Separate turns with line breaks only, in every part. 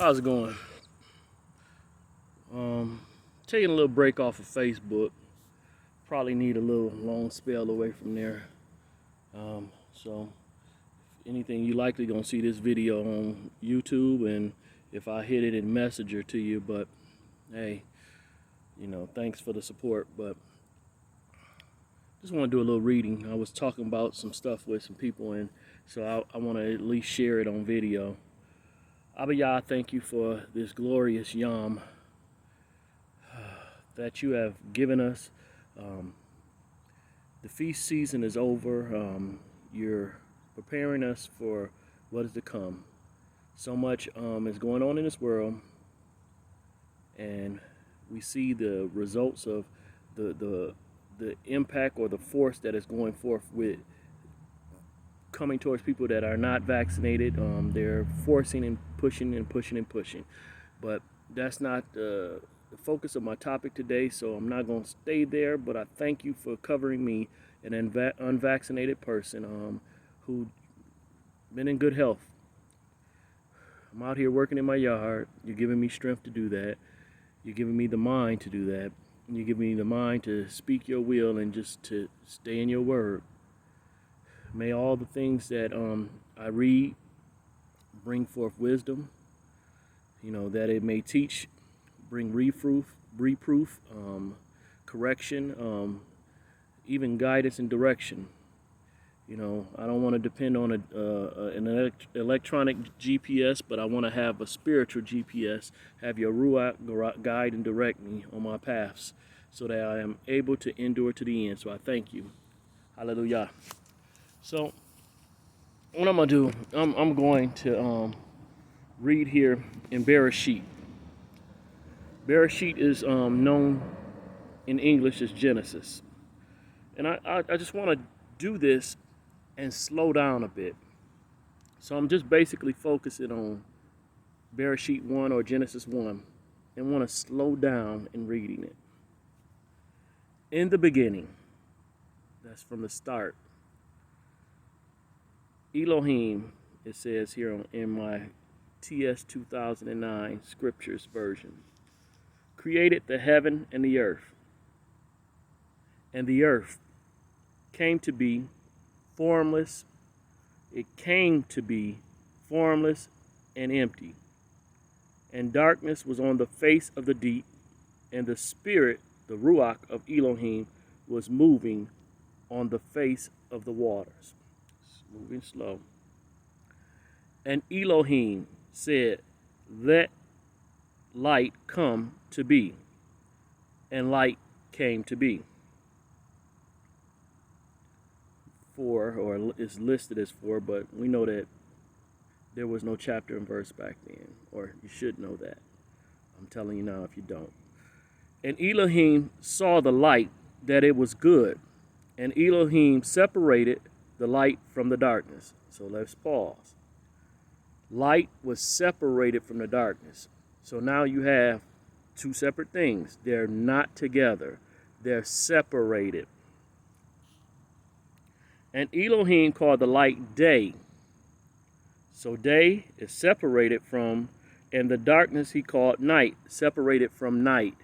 How's it going? Um, Taking a little break off of Facebook. Probably need a little long spell away from there. So, anything you likely gonna see this video on YouTube, and if I hit it in Messenger to you, but hey, thanks for the support. But just want to do a little reading. I was talking about some stuff with some people, and so I want to at least share it on video. Abba Yah, thank you for this glorious Yom that you have given us. Um, the feast season is over. You're preparing us for what is to come. So much is going on in this world, and we see the results of the impact or the force that is going forth with coming towards people that are not vaccinated. They're forcing and pushing and pushing and pushing, but that's not the focus of my topic today, so I'm not going to stay there. But I thank you for covering me, an unvaccinated person who been in good health. I'm out here working in my yard. You're giving me strength to do that. You're giving me the mind to do that. And you're giving me the mind to speak your will and just to stay in your word. May all the things that I read bring forth wisdom, that it may teach, bring reproof, correction, even guidance and direction. I don't want to depend on an electronic GPS, but I want to have a spiritual GPS, have your Ruach guide and direct me on my paths so that I am able to endure to the end. So I thank you. Hallelujah. So what I'm going to do, I'm going to read here in Bereshit. Bereshit is known in English as Genesis. And I just want to do this and slow down a bit. So I'm just basically focusing on Bereshit 1 or Genesis 1 and want to slow down in reading it. In the beginning, that's from the start, Elohim, it says here in my TS 2009 Scriptures version, created the heaven and the earth. And the earth came to be formless. It came to be formless and empty. And darkness was on the face of the deep, and the Spirit, the Ruach of Elohim, was moving on the face of the waters. It's moving slow. And Elohim said, "Let light come to be." And light came to be. 4, or is listed as 4, but we know that there was no chapter and verse back then, or you should know that. I'm telling you now if you don't. And Elohim saw the light, that it was good, and Elohim separated the light from the darkness. So let's pause. Light was separated from the darkness. So now you have two separate things. They're not together. They're separated. And Elohim called the light day. So day is separated from, and the darkness he called night, separated from night.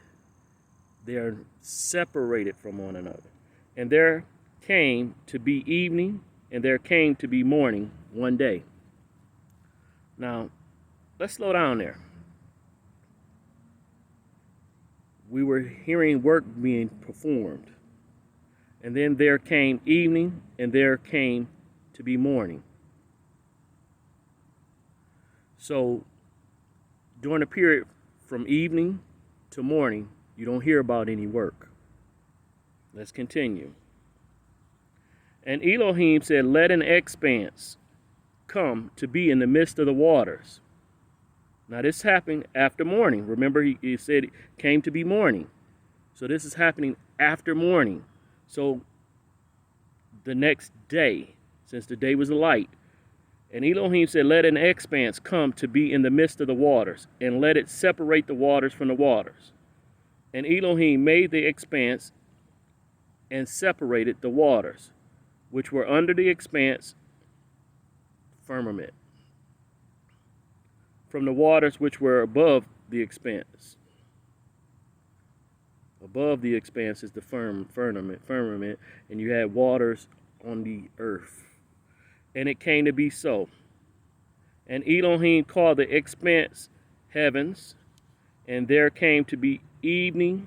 They're separated from one another. And there came to be evening, and there came to be morning one day. Now, let's slow down there. We were hearing work being performed. And then there came evening, and there came to be morning. So during the period from evening to morning, you don't hear about any work. Let's continue. And Elohim said, "Let an expanse come to be in the midst of the waters." Now this happened after morning. Remember, he said it came to be morning. So this is happening after morning. So the next day, since the day was light, and Elohim said, "Let an expanse come to be in the midst of the waters, and let it separate the waters from the waters." And Elohim made the expanse and separated the waters, which were under the expanse firmament, from the waters which were above the expanse. Above the expanse is the firmament, and you had waters on the earth. And it came to be so. And Elohim called the expanse heavens, and there came to be evening,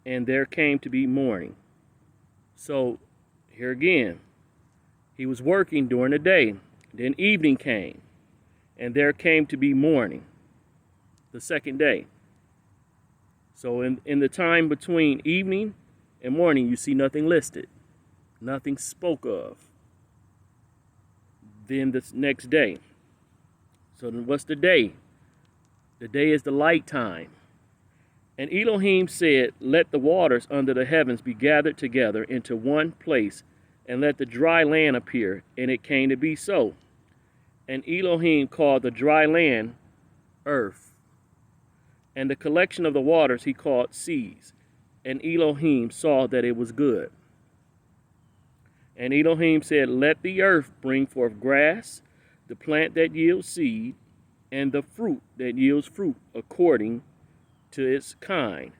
and there came to be morning. So here again, he was working during the day. Then evening came, and there came to be morning, the second day. So in the time between evening and morning, you see nothing listed, nothing spoke of. Then the next day. So then what's the day? The day is the light time. And Elohim said, let the waters under the heavens be gathered together into one place, and let the dry land appear. And it came to be so. And Elohim called the dry land earth, and the collection of the waters he called seas. And Elohim saw that it was good. And Elohim said, let the earth bring forth grass, the plant that yields seed, and the fruit that yields fruit according to its kind,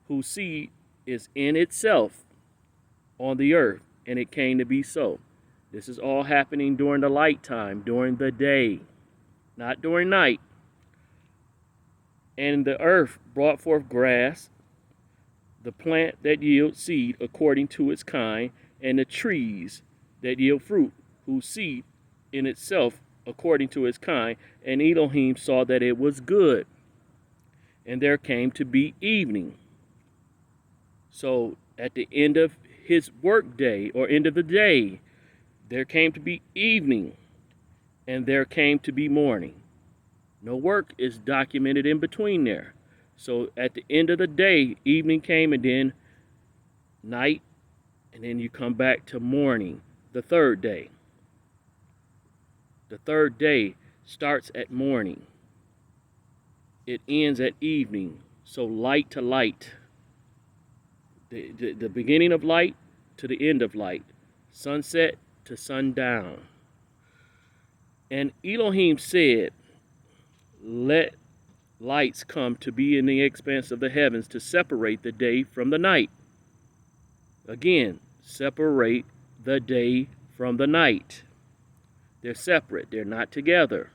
whose seed is in itself on the earth. And it came to be so. This is all happening during the light time, during the day, not during night. And the earth brought forth grass, the plant that yields seed according to its kind, and the trees that yield fruit, whose seed in itself according to its kind. And Elohim saw that it was good. And there came to be evening. So at the end of his work day, or end of the day, there came to be evening, and there came to be morning. No work is documented in between there. So at the end of the day, evening came, and then night, and then you come back to morning, the third day. The third day starts at morning. It ends at evening. So light to light. The beginning of light to the end of light. Sunset to sundown. And Elohim said, let lights come to be in the expanse of the heavens to separate the day from the night. Again, separate the day from the night. They're separate. They're not together.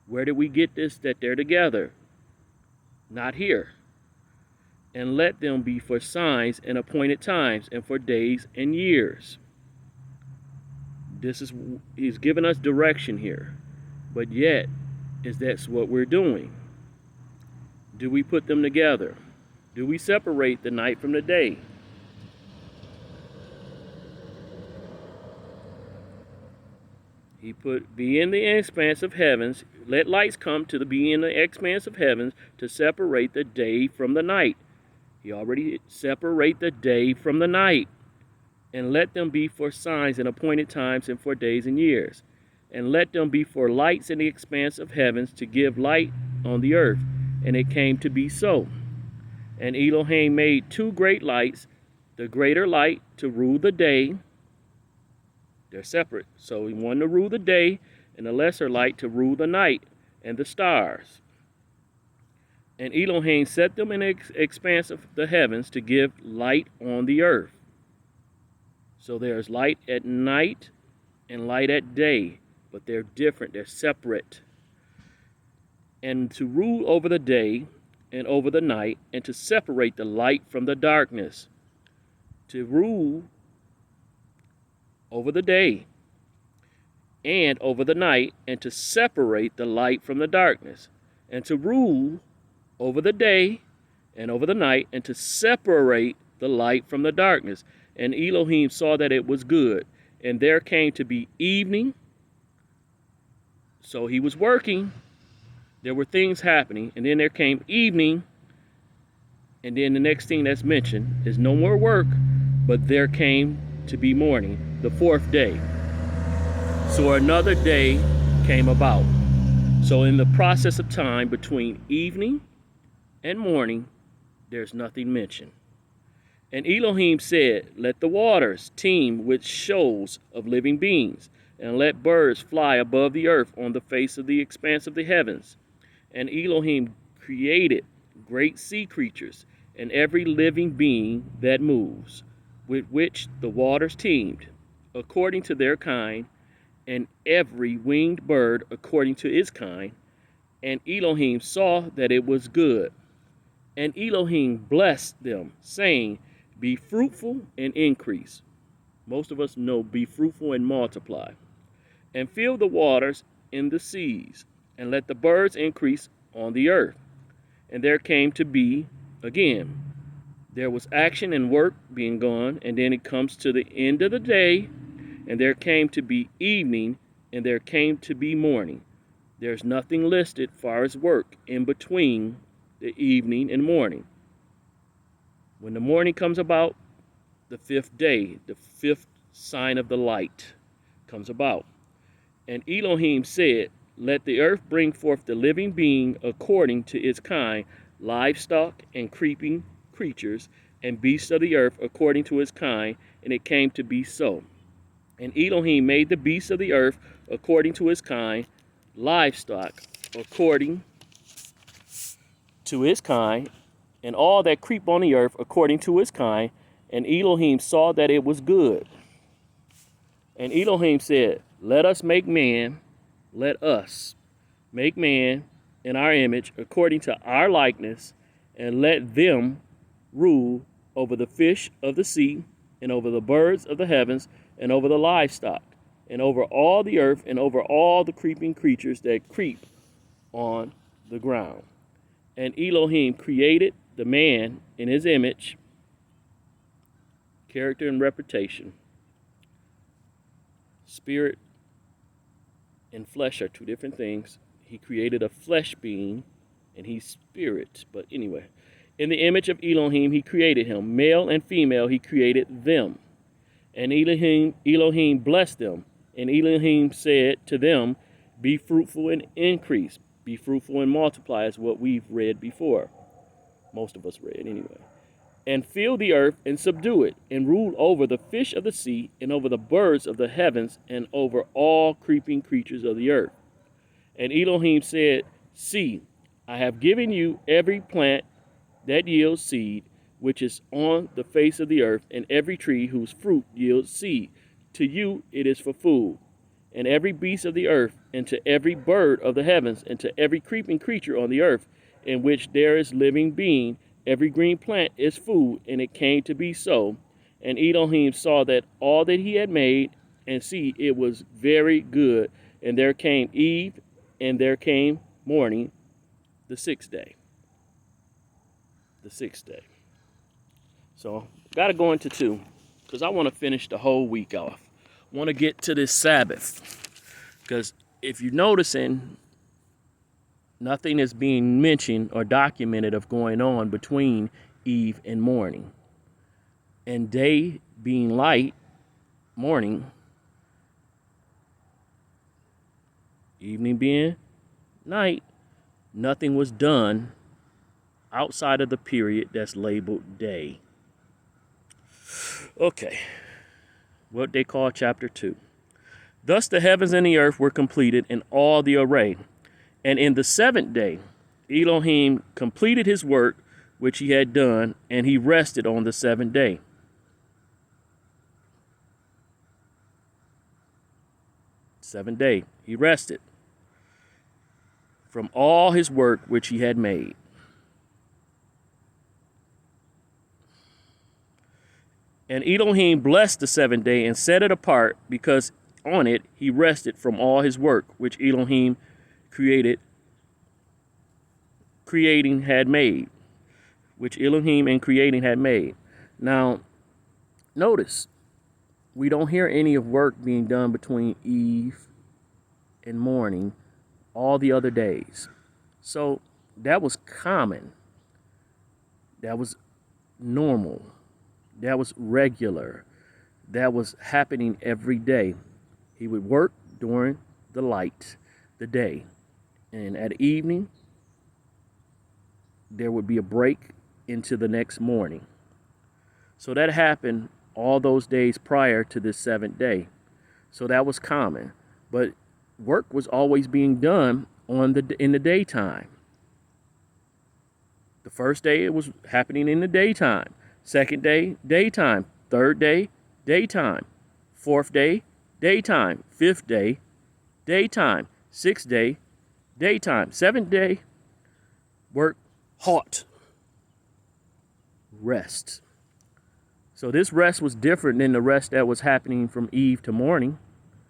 Where did we get this, that they're together? Not here. And let them be for signs and appointed times, and for days and years. He's given us direction here. But yet, that's what we're doing. Do we put them together? Do we separate the night from the day? He put, be in the expanse of heavens. Let lights come to be in the expanse of heavens to separate the day from the night. He already separate the day from the night. And let them be for signs and appointed times, and for days and years. And let them be for lights in the expanse of heavens to give light on the earth. And it came to be so. And Elohim made two great lights, the greater light to rule the day. They're separate. So he wanted to rule the day, and the lesser light to rule the night and the stars. And Elohim set them in the expanse of the heavens to give light on the earth. So there's light at night and light at day, but they're different, they're separate. And to rule over the day and over the night, and to separate the light from the darkness. To rule over the day and over the night, and to separate the light from the darkness. And to rule over the day and over the night, and to separate the light from the darkness. And Elohim saw that it was good. And there came to be evening. So he was working. There were things happening. And then there came evening. And then the next thing that's mentioned is no more work, but there came to be morning, the fourth day. So another day came about. So in the process of time between evening and morning, there's nothing mentioned. And Elohim said, let the waters teem with shoals of living beings, and let birds fly above the earth on the face of the expanse of the heavens. And Elohim created great sea creatures and every living being that moves, with which the waters teemed, according to their kind, and every winged bird according to its kind. And Elohim saw that it was good. And Elohim blessed them, saying, Be fruitful and increase. Most of us know be fruitful and multiply. And fill the waters in the seas, and let the birds increase on the earth. And there came to be, again, there was action and work being gone, and then it comes to the end of the day, and there came to be evening, and there came to be morning. There's nothing listed far as work in between the evening and morning. When the morning comes about, the fifth day, the fifth sign of the light comes about. And Elohim said, Let the earth bring forth the living being according to its kind, livestock and creeping creatures, and beasts of the earth according to its kind. And it came to be so. And Elohim made the beasts of the earth according to its kind, livestock according to its kind, and all that creep on the earth according to its kind. And Elohim saw that it was good. And Elohim said, Let us make man in our image according to our likeness, and let them rule over the fish of the sea, and over the birds of the heavens, and over the livestock, and over all the earth, and over all the creeping creatures that creep on the ground. And Elohim created the man in his image, character and reputation. Spirit and flesh are two different things. He created a flesh being, and he's spirit. But anyway, in the image of Elohim, he created him. Male and female, he created them. And Elohim blessed them. And Elohim said to them, Be fruitful and increase. Be fruitful and multiply, is what we've read before. Most of us read anyway. And fill the earth and subdue it, and rule over the fish of the sea, and over the birds of the heavens, and over all creeping creatures of the earth. And Elohim said, See, I have given you every plant that yields seed, which is on the face of the earth, and every tree whose fruit yields seed. To you it is for food. And every beast of the earth, and to every bird of the heavens, and to every creeping creature on the earth, in which there is living being, every green plant is food. And it came to be so. And Elohim saw that all that he had made, and see, it was very good. And there came eve, and there came morning, the sixth day. The sixth day. So, got to go into 2, because I want to finish the whole week off. Want to get to this Sabbath, because if you're noticing, nothing is being mentioned or documented of going on between eve and morning. And day being light, morning, evening being night, nothing was done outside of the period that's labeled day. Okay, what they call chapter 2. Thus the heavens and the earth were completed in all the array. And in the seventh day, Elohim completed his work which he had done, and he rested on the seventh day. Seventh day, he rested from all his work which he had made. And Elohim blessed the seventh day and set it apart, because on it he rested from all his work which Elohim had made. Now, notice, we don't hear any of work being done between eve and morning all the other days. So that was common. That was normal. That was regular. That was happening every day. He would work during the light, the day. And at evening, there would be a break into the next morning. So that happened all those days prior to this seventh day. So that was common. But work was always being done in the daytime. The first day it was happening in the daytime. Second day, daytime. Third day, daytime. Fourth day, daytime. Fifth day, daytime. Sixth day, daytime. Seventh day, work, halt, rest. So this rest was different than the rest that was happening from eve to morning.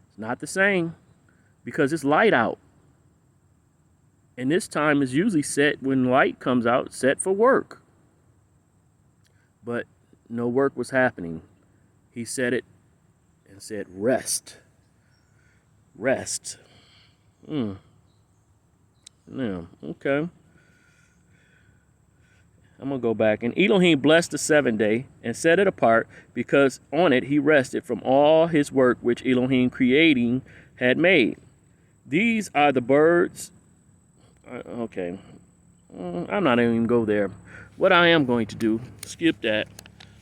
It's not the same because it's light out. And this time is usually set when light comes out, set for work. But no work was happening. He said it and said, rest. Rest. Yeah, okay. I'm going to go back. And Elohim blessed the seventh day and set it apart because on it he rested from all his work which Elohim creating had made. These are the birds. Okay. I'm not even going to go there. What I am going to do, skip that.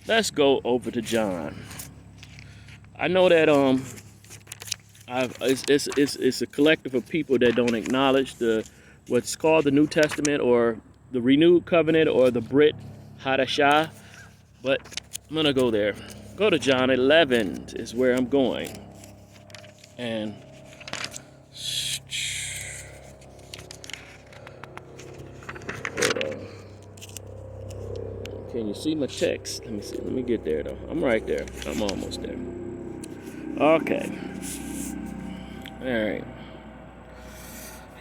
Let's go over to John. I know that it's a collective of people that don't acknowledge what's called the New Testament or the Renewed Covenant or the Brit Hadashah, but I'm gonna go there. Go to John 11 is where I'm going, and hold on. Can you see my text? Let me see. Let me get there though. I'm right there. I'm almost there. Okay. All right.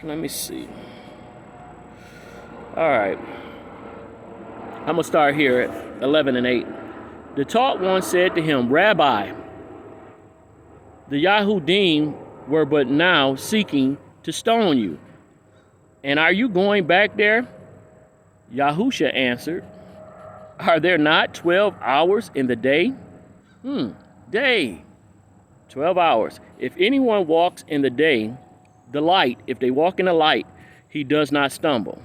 Let me see. All right. I'm going to start here at 11 and 8. The taught one said to him, Rabbi, the Yahudim were but now seeking to stone you. And are you going back there? Yahusha answered, are there not 12 hours in the day? Day. 12 hours. If anyone walks in the day, the light, if they walk in the light, he does not stumble.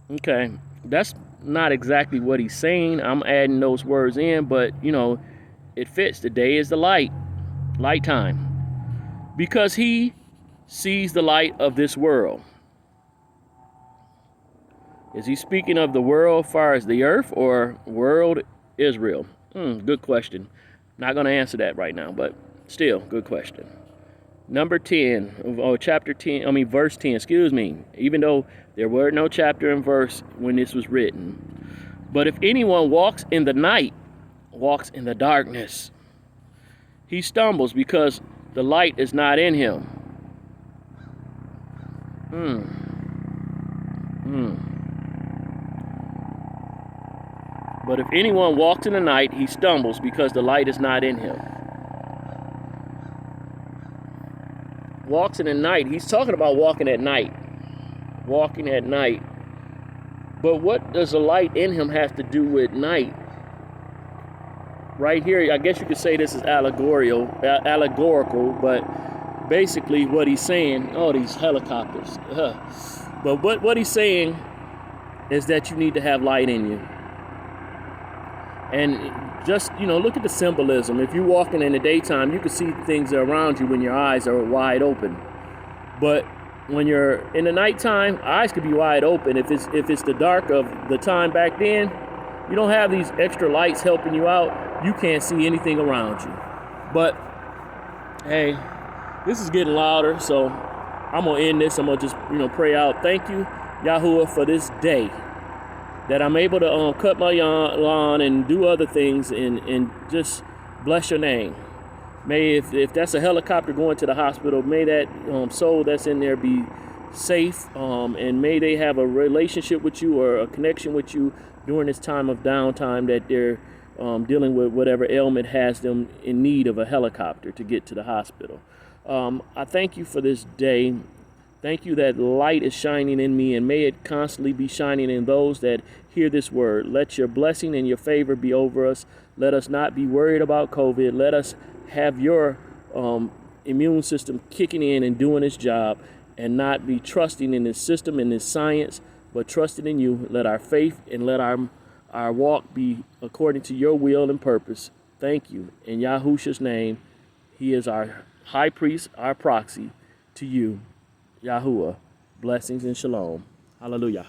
Okay, that's not exactly what he's saying. I'm adding those words in, but, it fits. The day is the light time. Because he sees the light of this world. Is he speaking of the world as far as the earth or world Israel? Good question. Not going to answer that right now, but still, good question. Number 10, or chapter 10, verse 10, excuse me, even though there were no chapter and verse when this was written. But if anyone walks in the night, walks in the darkness, he stumbles because the light is not in him. But if anyone walks in the night, he stumbles because the light is not in him. Walks in the night. He's talking about walking at night. Walking at night. But what does the light in him have to do with night? Right here, I guess you could say this is allegorical, but basically what he's saying, these helicopters. But what he's saying is that you need to have light in you. And just, look at the symbolism. If you're walking in the daytime, you can see things around you when your eyes are wide open. But when you're in the nighttime, eyes could be wide open. If it's the dark of the time back then, you don't have these extra lights helping you out. You can't see anything around you. But, hey, this is getting louder, so I'm going to end this. I'm going to just, pray out. Thank you, Yahuwah, for this day. That I'm able to cut my lawn and do other things and just bless your name. May, if that's a helicopter going to the hospital, may that soul that's in there be safe, and may they have a relationship with you or a connection with you during this time of downtime that they're dealing with whatever ailment has them in need of a helicopter to get to the hospital. I thank you for this day. Thank you that light is shining in me, and may it constantly be shining in those that hear this word. Let your blessing and your favor be over us. Let us not be worried about COVID. Let us have your immune system kicking in and doing its job, and not be trusting in this system and this science, but trusting in you. Let our faith and let our walk be according to your will and purpose. thank you. In Yahushua's name, he is our high priest, our proxy to you, Yahuwah. Blessings and shalom. Hallelujah.